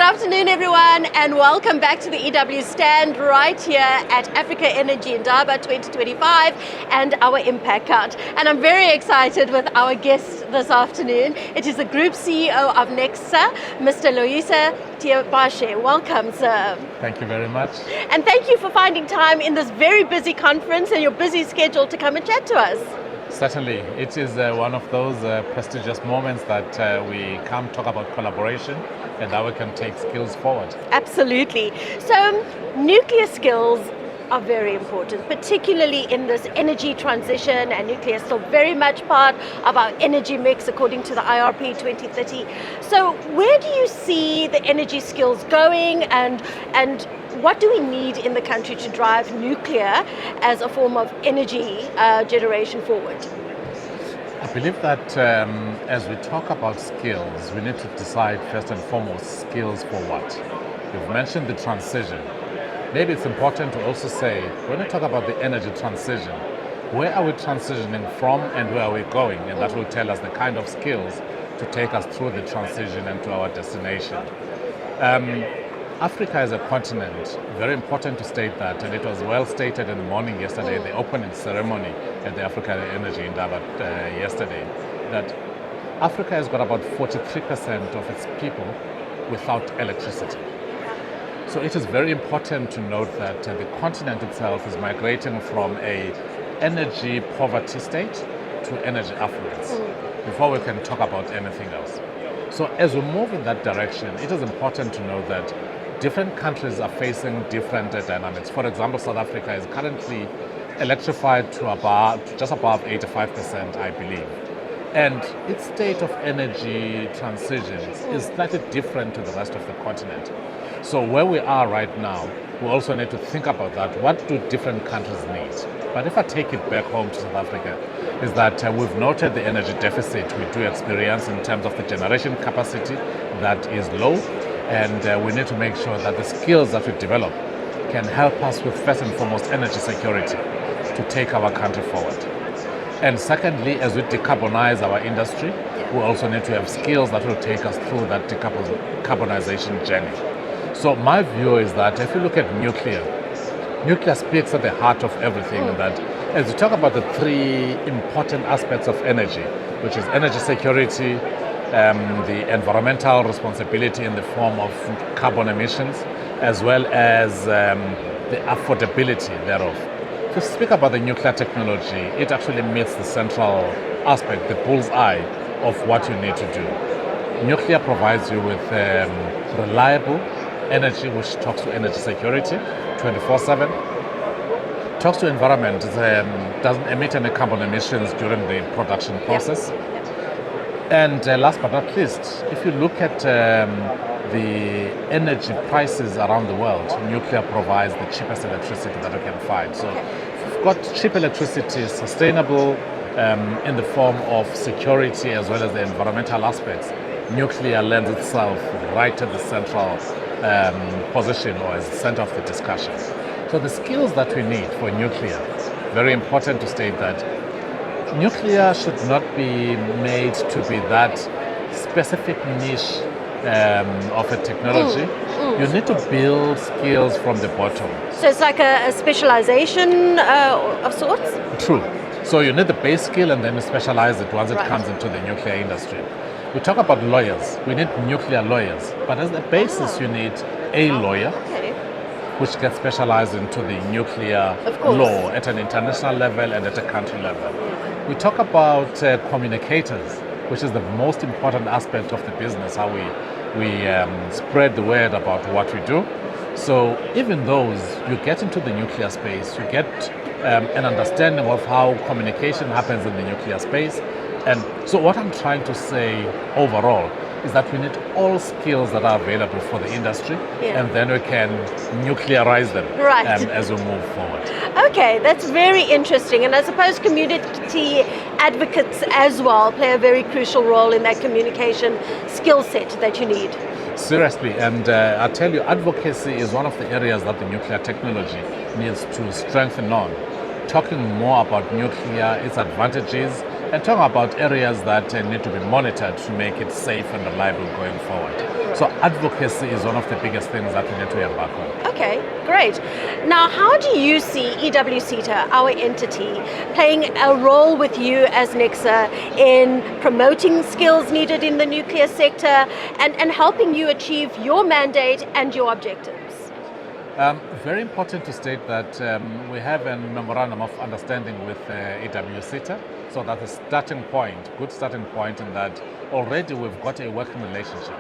afternoon, everyone, and welcome back to the EW stand right here at Africa Energy Indaba 2025 and our Impact Couch. And I'm very excited with our guest this afternoon. It is the Group CEO of Necsa, Mr. Loyiso Tyabashe. Welcome, sir. Thank you very much. And thank you for finding time in this very busy conference and your busy schedule to come and chat to us. Certainly, it is one of those prestigious moments that we come talk about collaboration and how we can take skills forward. Absolutely. So nuclear skills are very important, particularly in this energy transition, and nuclear is still very much part of our energy mix according to the IRP 2030. So where do you see the energy skills going, and what do we need in the country to drive nuclear as a form of energy generation forward? I believe that as we talk about skills, we need to decide first and foremost skills for what. You've mentioned the transition. Maybe it's important to also say, when we talk about the energy transition, where are we transitioning from and where are we going? And that will tell us the kind of skills to take us through the transition and to our destination. Africa is a continent, very important to state that, and it was well stated in the morning yesterday, the opening ceremony at the Africa Energy Indaba yesterday, that Africa has got about 43% of its people without electricity. So it is very important to note that the continent itself is migrating from a energy poverty state to energy affluence before we can talk about anything else. So as we move in that direction, it is important to note that different countries are facing different dynamics. For example, South Africa is currently electrified to just above 85%, I believe. And its state of energy transition is slightly different to the rest of the continent. So where we are right now, we also need to think about that. What do different countries need? But if I take it back home to South Africa, is that we've noted the energy deficit we do experience in terms of the generation capacity that is low, and we need to make sure that the skills that we develop can help us with first and foremost energy security to take our country forward. And secondly, as we decarbonize our industry, we also need to have skills that will take us through that decarbonization journey. So my view is that if you look at nuclear speaks at the heart of everything, that as we talk about the three important aspects of energy, which is energy security, the environmental responsibility in the form of carbon emissions, as well as the affordability thereof. To speak about the nuclear technology, it actually meets the central aspect, the bullseye of what you need to do. Nuclear provides you with reliable energy, which talks to energy security 24/7, talks to environment, doesn't emit any carbon emissions during the production process. And last but not least, if you look at the energy prices around the world, nuclear provides the cheapest electricity that you can find. So we've got cheap electricity, sustainable in the form of security as well as the environmental aspects. Nuclear lends itself right at the central position, or as the center of the discussion. So the skills that we need for nuclear, very important to state that nuclear should not be made to be that specific niche of a technology. You need to build skills from the bottom. So it's like a specialization of sorts? True. So you need the base skill and then you specialize it once it comes into the nuclear industry. We talk about lawyers. We need nuclear lawyers. But as a basis, you need a lawyer, which gets specialized into the nuclear law at an international level and at a country level. We talk about communicators, which is the most important aspect of the business, how we spread the word about what we do. So even those, you get into the nuclear space, you get an understanding of how communication happens in the nuclear space. And so what I'm trying to say overall is that we need all skills that are available for the industry, and then we can nuclearize them as we move forward. Okay, that's very interesting. And I suppose community advocates as well play a very crucial role in that communication skill set that you need. Seriously, and I tell you, advocacy is one of the areas that the nuclear technology needs to strengthen on. Talking more about nuclear, its advantages, and talking about areas that need to be monitored to make it safe and reliable going forward. So advocacy is one of the biggest things that we need to embark on. Okay, great. Now, how do you see EWSETA, our entity, playing a role with you as Necsa in promoting skills needed in the nuclear sector and helping you achieve your mandate and your objectives? Very important to state that we have a memorandum of understanding with EWSETA. So that's a starting point, good starting point in that already we've got a working relationship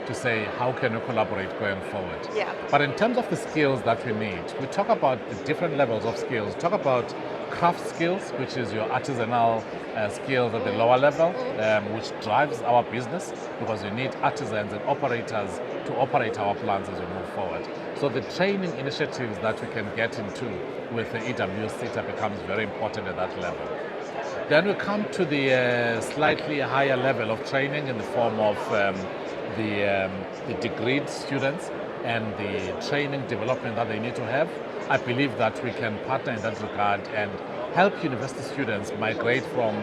to say how can we collaborate going forward. Yeah. But in terms of the skills that we need, we talk about the different levels of skills. We talk about craft skills, which is your artisanal skills at the lower level, which drives our business because we need artisans and operators to operate our plants as we move forward. So the training initiatives that we can get into with the EWSETA becomes very important at that level. Then we come to the slightly higher level of training in the form of the degreed students and the training development that they need to have. I believe that we can partner in that regard and help university students migrate from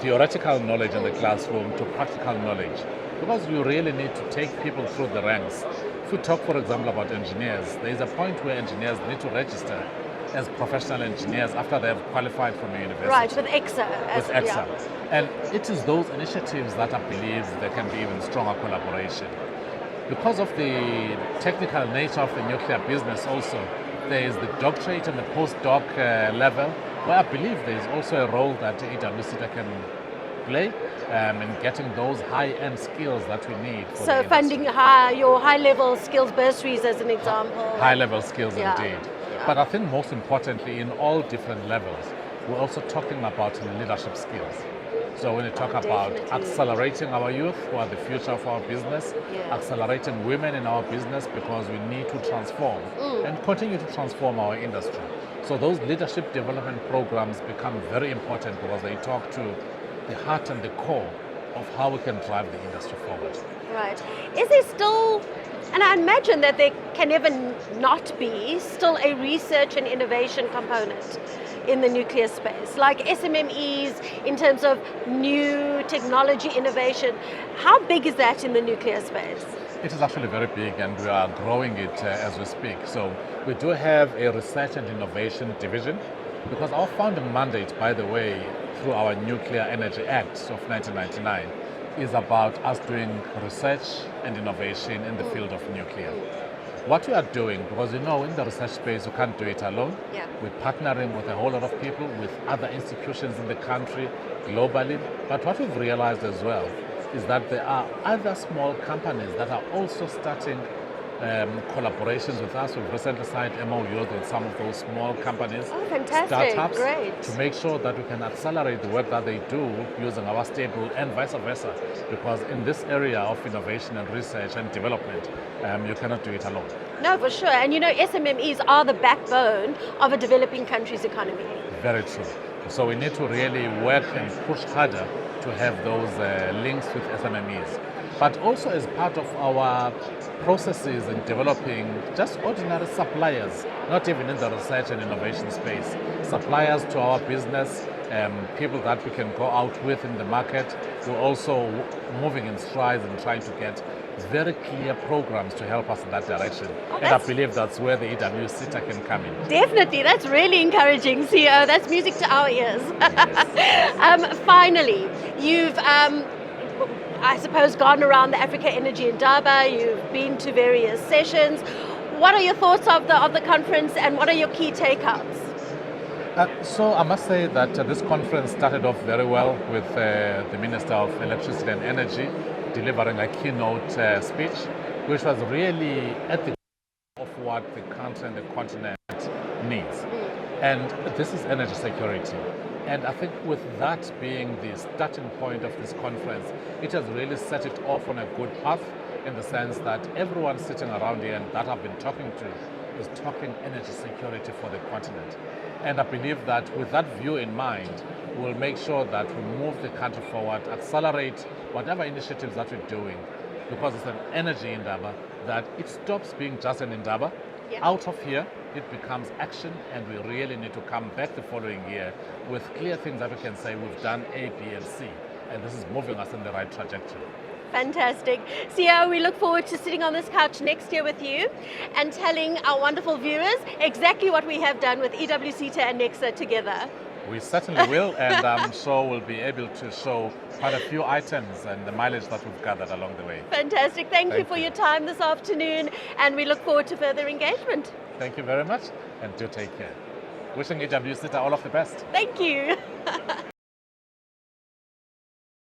theoretical knowledge in the classroom to practical knowledge, because you really need to take people through the ranks. If we talk, for example, about engineers, there is a point where engineers need to register as professional engineers after they have qualified from a university. Right, with EXA. With EXA. Yeah. And it is those initiatives that I believe there can be even stronger collaboration. Because of the technical nature of the nuclear business also, there is the doctorate and the postdoc level, where I believe there is also a role that EWSETA can play in getting those high-end skills that we need. For so funding your high-level skills bursaries as an example. High-level skills, yeah. Indeed. Yeah. But I think most importantly, in all different levels, we're also talking about leadership skills. So when you talk about accelerating our youth who are the future of our business, accelerating women in our business, because we need to transform and continue to transform our industry. So those leadership development programs become very important because they talk to the heart and the core of how we can drive the industry forward. Right. Is there still, and I imagine that there can never not be, still a research and innovation component in the nuclear space, like SMMEs in terms of new technology innovation. How big is that in the nuclear space? It is actually very big, and we are growing it as we speak. So we do have a research and innovation division, because our founding mandate, by the way, through our Nuclear Energy Act of 1999, is about us doing research and innovation in the field of nuclear. What we are doing, because in the research space, you can't do it alone. Yeah. We're partnering with a whole lot of people, with other institutions in the country, globally. But what we've realized as well is that there are other small companies that are also starting collaborations with us. We've recently signed MOUs with some of those small companies, startups, great, to make sure that we can accelerate the work that they do using our stable and vice versa. Because in this area of innovation and research and development, you cannot do it alone. No, for sure. And SMMEs are the backbone of a developing country's economy. Very true. So we need to really work and push harder to have those links with SMMEs. But also as part of our processes in developing just ordinary suppliers, not even in the research and innovation space, suppliers to our business, people that we can go out with in the market. We're also moving in strides and trying to get very clear programs to help us in that direction. And I believe that's where the EWSETA can come in. Definitely, that's really encouraging, CEO. That's music to our ears. Yes. Finally, you've I suppose gone around the Africa Energy Indaba, you've been to various sessions. What are your thoughts of the conference, and what are your key takeouts? So I must say that this conference started off very well with the Minister of Electricity and Energy delivering a keynote speech, which was really at the core of what the country and the continent needs. And this is energy security. And I think with that being the starting point of this conference, it has really set it off on a good path, in the sense that everyone sitting around here and that I've been talking to is talking energy security for the continent. And I believe that with that view in mind, we'll make sure that we move the country forward, accelerate whatever initiatives that we're doing, because it's an energy indaba, that it stops being just an indaba. Yeah. Out of here, it becomes action, and we really need to come back the following year with clear things that we can say we've done A, B, and C, and this is moving us in the right trajectory. Fantastic. CEO, we look forward to sitting on this couch next year with you and telling our wonderful viewers exactly what we have done with EWSETA and Necsa together. We certainly will, and I'm sure we'll be able to show quite a few items and the mileage that we've gathered along the way. Fantastic. Thank you for your time this afternoon, and we look forward to further engagement. Thank you very much, and do take care. Wishing EWSETA all of the best. Thank you.